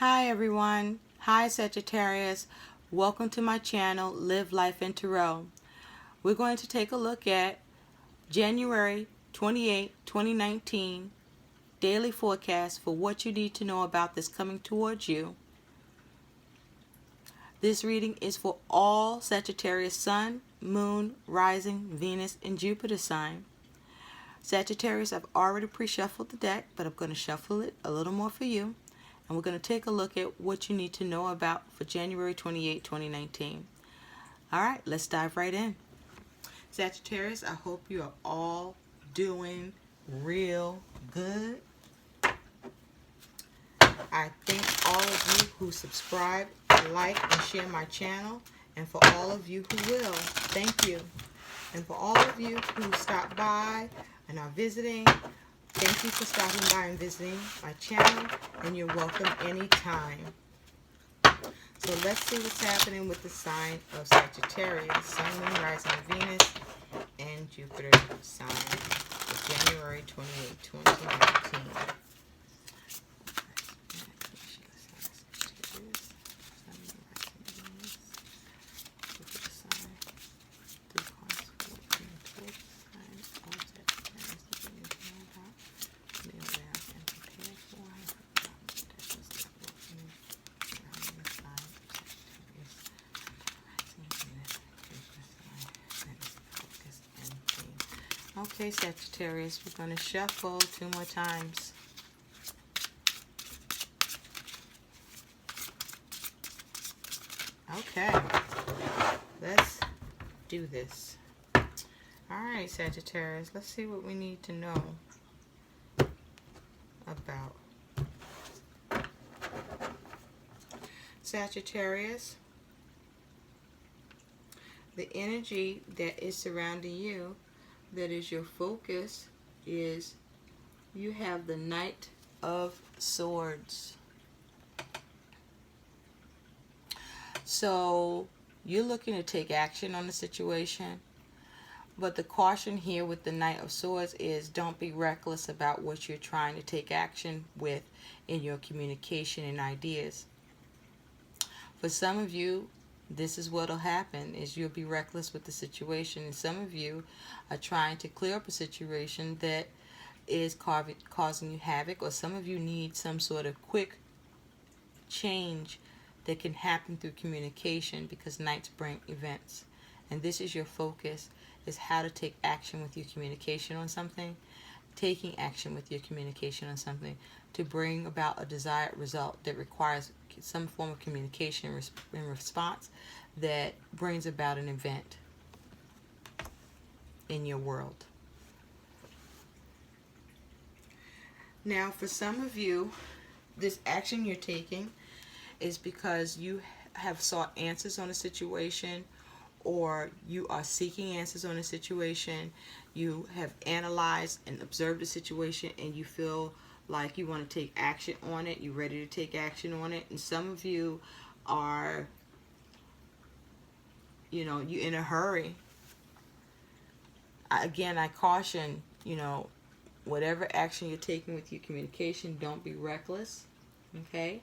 Hi everyone. Hi Sagittarius. Welcome to my channel, Live Life in Tarot. We're going to take a look at January 28, 2019 daily forecast for what you need to know about this coming towards you. This reading is for all Sagittarius Sun, Moon, Rising, Venus, and Jupiter sign. Sagittarius, I've already pre-shuffled the deck, but I'm going to shuffle it a little more for you. And we're going to take a look at what you need to know about for January 28, 2019. All right, let's dive right in. Sagittarius, I hope you are all doing real good. I thank all of you who subscribe, like, and share my channel. And for all of you who will, thank you. And for all of you who stop by and are visiting, thank you for stopping by and visiting my channel, and you're welcome anytime. So let's see what's happening with the sign of Sagittarius, Sun, Moon, Rising, Venus, and Jupiter sign for January 28, 2019. Okay, Sagittarius, we're going to shuffle 2 more times. Okay, let's do this. All right, Sagittarius, let's see what we need to know about Sagittarius. The energy that is surrounding you, that is your focus, is you have the Knight of Swords. So you're looking to take action on the situation, but the caution here with the Knight of Swords is don't be reckless about what you're trying to take action with in your communication and ideas. For some of you, this is what will happen, is you'll be reckless with the situation, and some of you are trying to clear up a situation that is causing you havoc, or some of you need some sort of quick change that can happen through communication, because nights bring events, and this is your focus, is how to take action with your communication on something, taking action with your communication on something to bring about a desired result that requires some form of communication in response that brings about an event in your world. Now, for some of you, this action you're taking is because you have sought answers on a situation, or you are seeking answers on a situation. You have analyzed and observed the situation, and you feel like you want to take action on it. You're ready to take action on it. And some of you are, you're in a hurry. Again, I caution, whatever action you're taking with your communication, don't be reckless. Okay?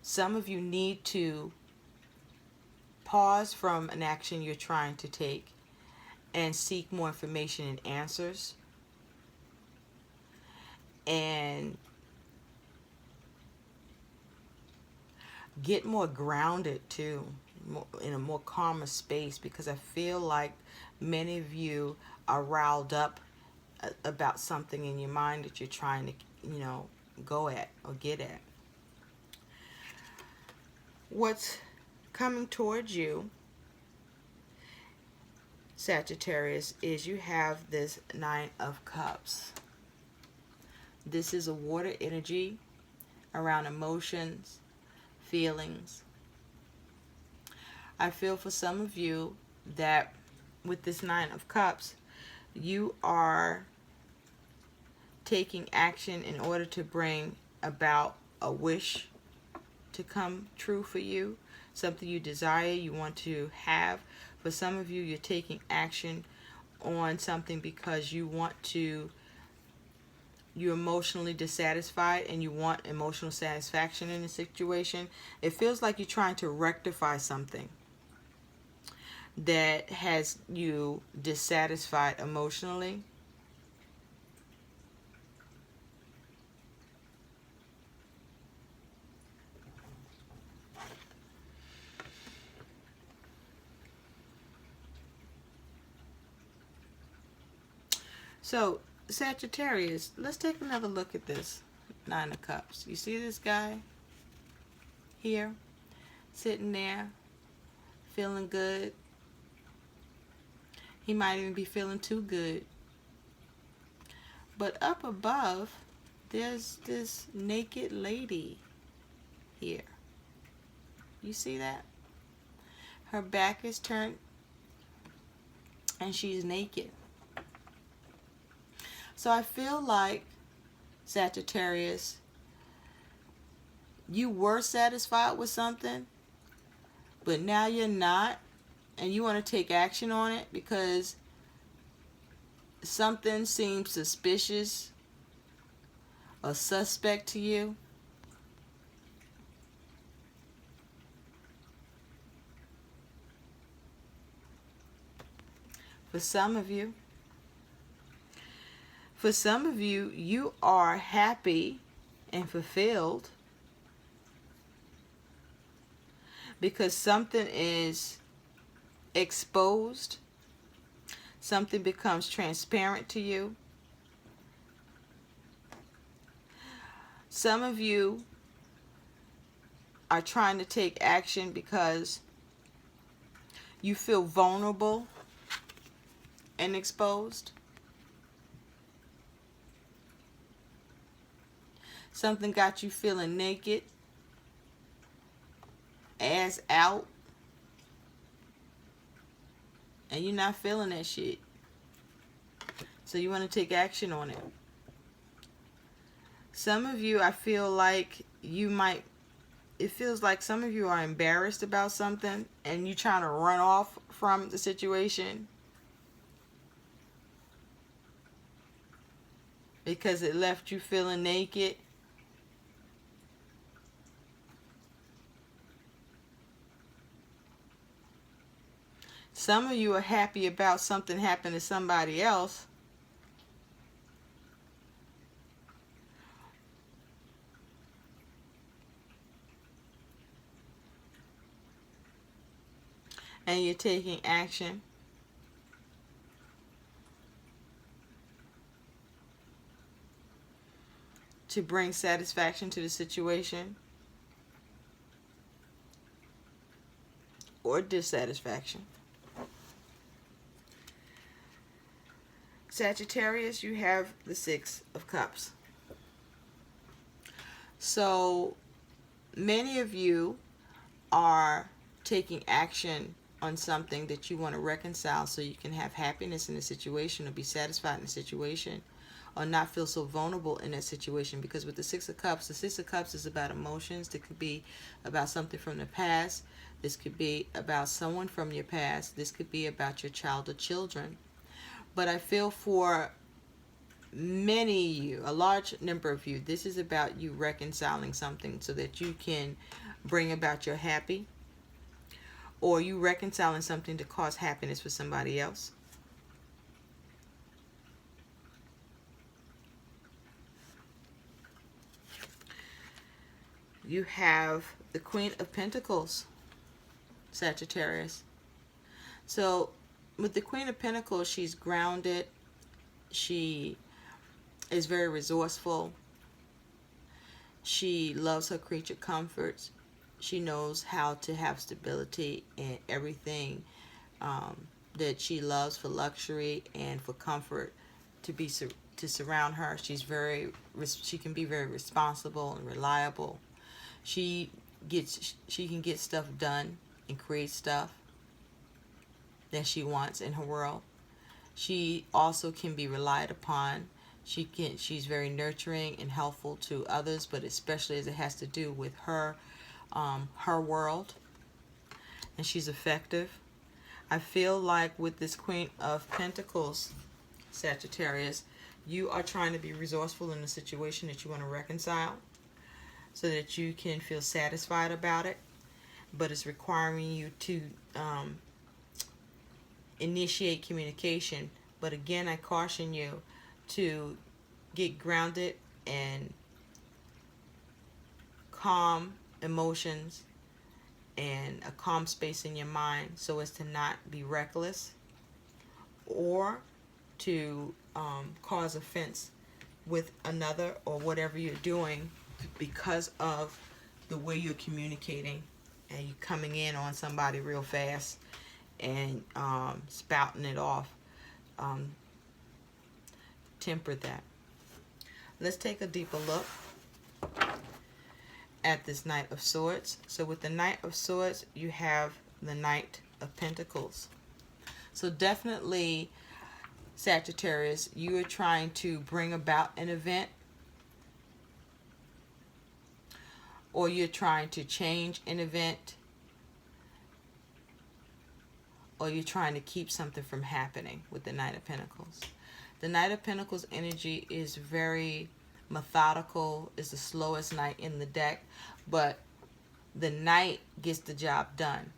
Some of you need to pause from an action you're trying to take and seek more information and answers, and get more grounded too, in a more calmer space, because I feel like many of you are riled up about something in your mind that you're trying to go at or get at. What's coming towards you, Sagittarius, is you have this Nine of Cups. This is a water energy around emotions, feelings. I feel for some of you that with this Nine of Cups, you are taking action in order to bring about a wish to come true for you, something you desire, you want to have. For some of you, you're taking action on something because you want to you're emotionally dissatisfied and you want emotional satisfaction in a situation. It feels like you're trying to rectify something that has you dissatisfied emotionally. So, Sagittarius, let's take another look at this Nine of Cups. You see this guy here, sitting there, feeling good. He might even be feeling too good. But up above, there's this naked lady here. You see that? Her back is turned and she's naked. So I feel like, Sagittarius, you were satisfied with something, but now you're not, and you want to take action on it because something seems suspicious or suspect to you. For some of you, you are happy and fulfilled because something is exposed. Something becomes transparent to you. Some of you are trying to take action because you feel vulnerable and exposed. Something got you feeling naked, ass out, and you're not feeling that shit. So you want to take action on it. Some of you, I feel like it feels like some of you are embarrassed about something and you're trying to run off from the situation because it left you feeling naked. Some of you are happy about something happened to somebody else. And you're taking action. To bring satisfaction to the situation. Or dissatisfaction. Sagittarius, you have the Six of Cups. So many of you are taking action on something that you want to reconcile so you can have happiness in the situation or be satisfied in the situation or not feel so vulnerable in that situation. Because with the Six of Cups is about emotions. It could be about something from the past. This could be about someone from your past. This could be about your child or children. But I feel for many of you, a large number of you, this is about you reconciling something so that you can bring about your happy, or you reconciling something to cause happiness for somebody else. You have the Queen of Pentacles, Sagittarius. So with the Queen of Pentacles, she's grounded. She is very resourceful. She loves her creature comforts. She knows how to have stability in everything that she loves for luxury and for comfort to surround her. She can be very responsible and reliable. She can get stuff done and create stuff that she wants in her world. She also can be relied upon. She's very nurturing and helpful to others, but especially as it has to do with her world. And she's effective. I feel like with this Queen of Pentacles, Sagittarius, you are trying to be resourceful in the situation that you want to reconcile so that you can feel satisfied about it, but it's requiring you to initiate communication. But again, I caution you to get grounded and calm emotions and a calm space in your mind so as to not be reckless or to cause offense with another or whatever you're doing because of the way you're communicating and you coming in on somebody real fast and spouting it off. Temper that. Let's take a deeper look at this Knight of Swords. So with the Knight of Swords, you have the Knight of Pentacles. So definitely, Sagittarius, you are trying to bring about an event, or you're trying to change an event, or you're trying to keep something from happening with the Knight of Pentacles. The Knight of Pentacles energy is very methodical. It's the slowest knight in the deck, but the knight gets the job done.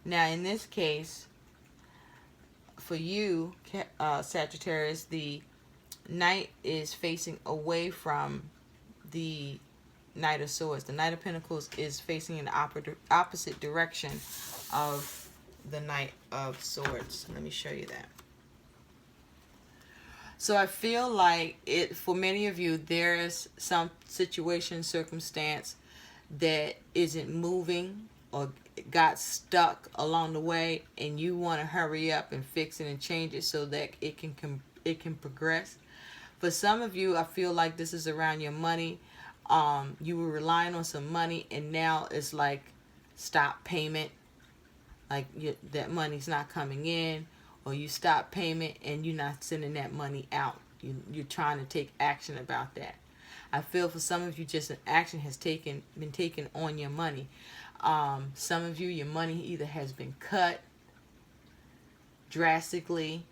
Now, in this case, for you, Sagittarius, the knight is facing away from the Knight of Swords. The Knight of Pentacles is facing in the opposite direction of the Knight of Swords. Let me show you that. So I feel like for many of you, there is some situation, circumstance that isn't moving or got stuck along the way, and you want to hurry up and fix it and change it so that it can progress. For some of you, I feel like this is around your money. You were relying on some money, and now it's like stop payment, like that money's not coming in, or you stop payment and you're not sending that money out. You're trying to take action about that. I feel for some of you, just an action has been taken on your money. Some of you, your money either has been cut drastically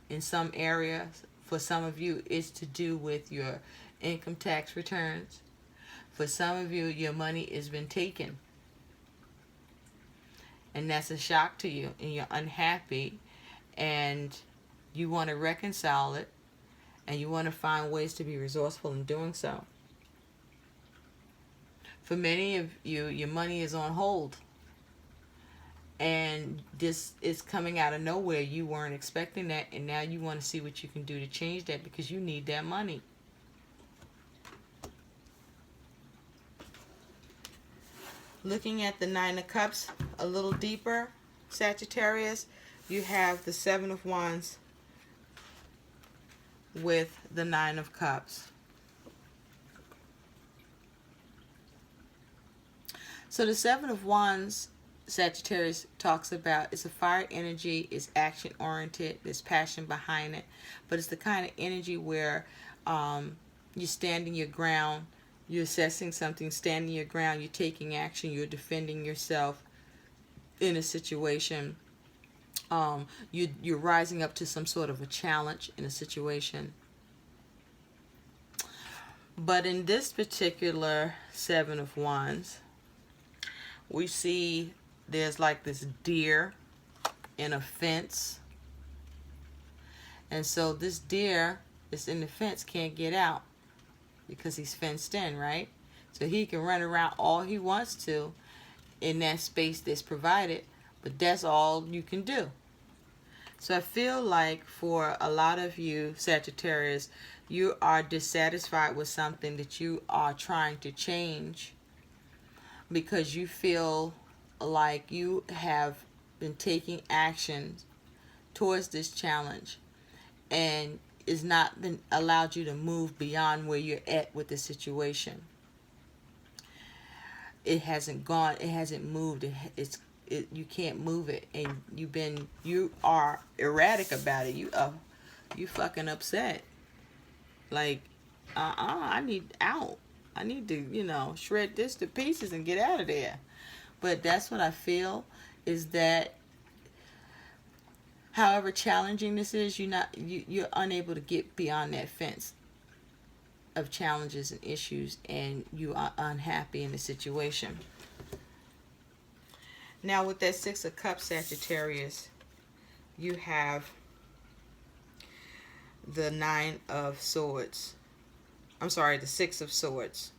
in some areas. For some of you, it's to do with your income tax returns. For some of you, your money has been taken, and that's a shock to you, and you're unhappy, and you want to reconcile it, and you want to find ways to be resourceful in doing so. For many of you, your money is on hold, and this is coming out of nowhere. You weren't expecting that, and now you want to see what you can do to change that because you need that money. Looking at the Nine of Cups a little deeper, Sagittarius, you have the Seven of Wands with the Nine of Cups. So the Seven of Wands, Sagittarius, talks about, it's a fire energy, it's action oriented, there's passion behind it, but it's the kind of energy where you're standing your ground, you're assessing something, standing your ground, you're taking action, you're defending yourself in a situation. You're rising up to some sort of a challenge in a situation. But in this particular Seven of Wands, we see there's like this deer in a fence. And so this deer that's in the fence can't get out because he's fenced in, right? So he can run around all he wants to in that space that's provided, but that's all you can do. So I feel like for a lot of you, Sagittarius, you are dissatisfied with something that you are trying to change because you feel like you have been taking action towards this challenge and it's not been allowed you to move beyond where you're at with the situation. It hasn't gone, it hasn't moved, you can't move it, and you are erratic about it. You fucking upset. Like, I need out. I need to, shred this to pieces and get out of there. But that's what I feel, is that However challenging this is, you're unable to get beyond that fence of challenges and issues, and you are unhappy in the situation. Now with that Six of Cups, Sagittarius, you have the Nine of Swords. I'm sorry, the Six of Swords.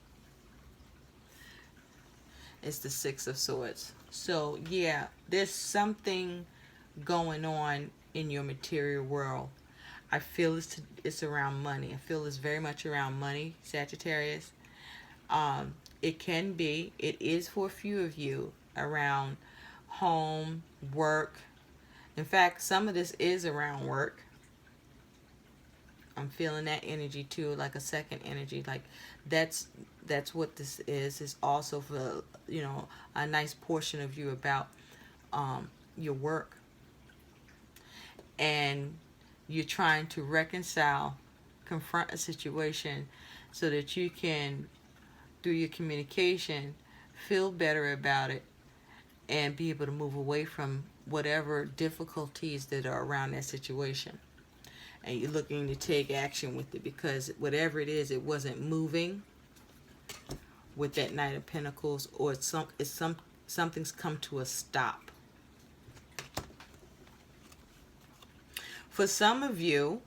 It's the Six of Swords. So yeah, there's something going on in your material world. I feel it's around money. I feel it's very much around money, Sagittarius. It is for a few of you around home, work. In fact, some of this is around work. I'm feeling that energy too, like a second energy. Like that's what this is. It's also for, a nice portion of you about your work. And you're trying to confront a situation so that you can, through your communication, feel better about it and be able to move away from whatever difficulties that are around that situation. And you're looking to take action with it, because whatever it is, it wasn't moving with that Knight of Pentacles, or something's come to a stop. For some of you,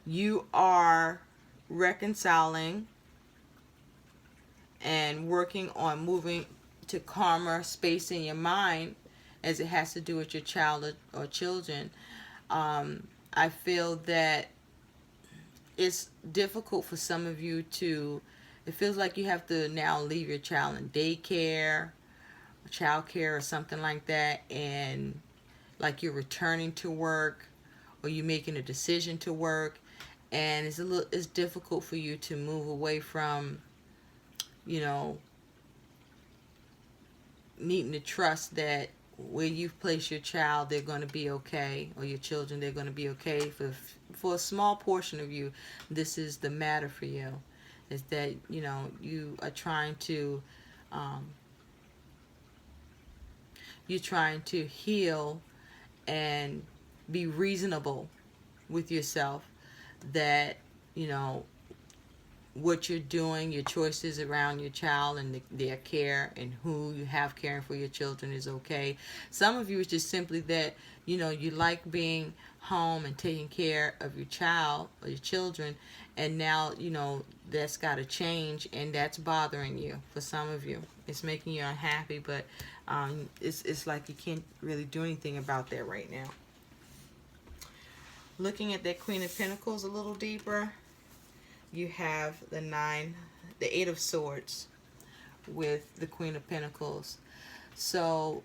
you are reconciling and working on moving to calmer space in your mind as it has to do with your child or children. I feel that it's difficult for some of you it feels like you have to now leave your child in daycare, child care, or something like that, and like you're returning to work, or you're making a decision to work, and it's difficult for you to move away from, needing to trust that where you've placed your child, they're going to be okay, or your children, they're going to be okay. For a small portion of you, this is the matter for you, is that you are trying to heal and be reasonable with yourself, that what you're doing, your choices around your child and their care, and who you have caring for your children, is okay. Some of you, it's just simply that you like being home and taking care of your child or your children, and now that's got to change, and that's bothering you. For some of you, it's making you unhappy, but it's like you can't really do anything about that right now. Looking at that Queen of Pentacles a little deeper, you have the Eight of Swords with the Queen of Pentacles. So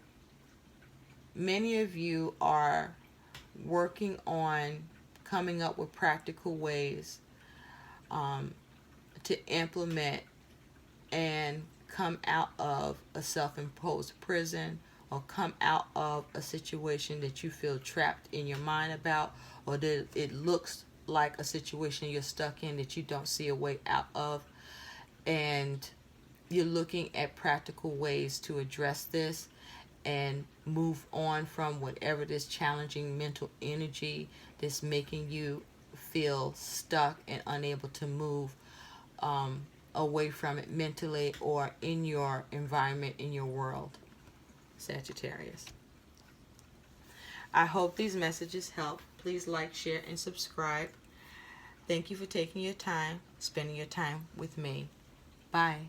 many of you are working on coming up with practical ways to implement and come out of a self-imposed prison, or come out of a situation that you feel trapped in your mind about, or that it looks like a situation you're stuck in that you don't see a way out of, and you're looking at practical ways to address this and move on from whatever this challenging mental energy that's making you feel stuck and unable to move away from it mentally or in your environment, in your world, Sagittarius. I hope these messages help. Please like, share, and subscribe. Thank you for taking your time, spending your time with me. Bye.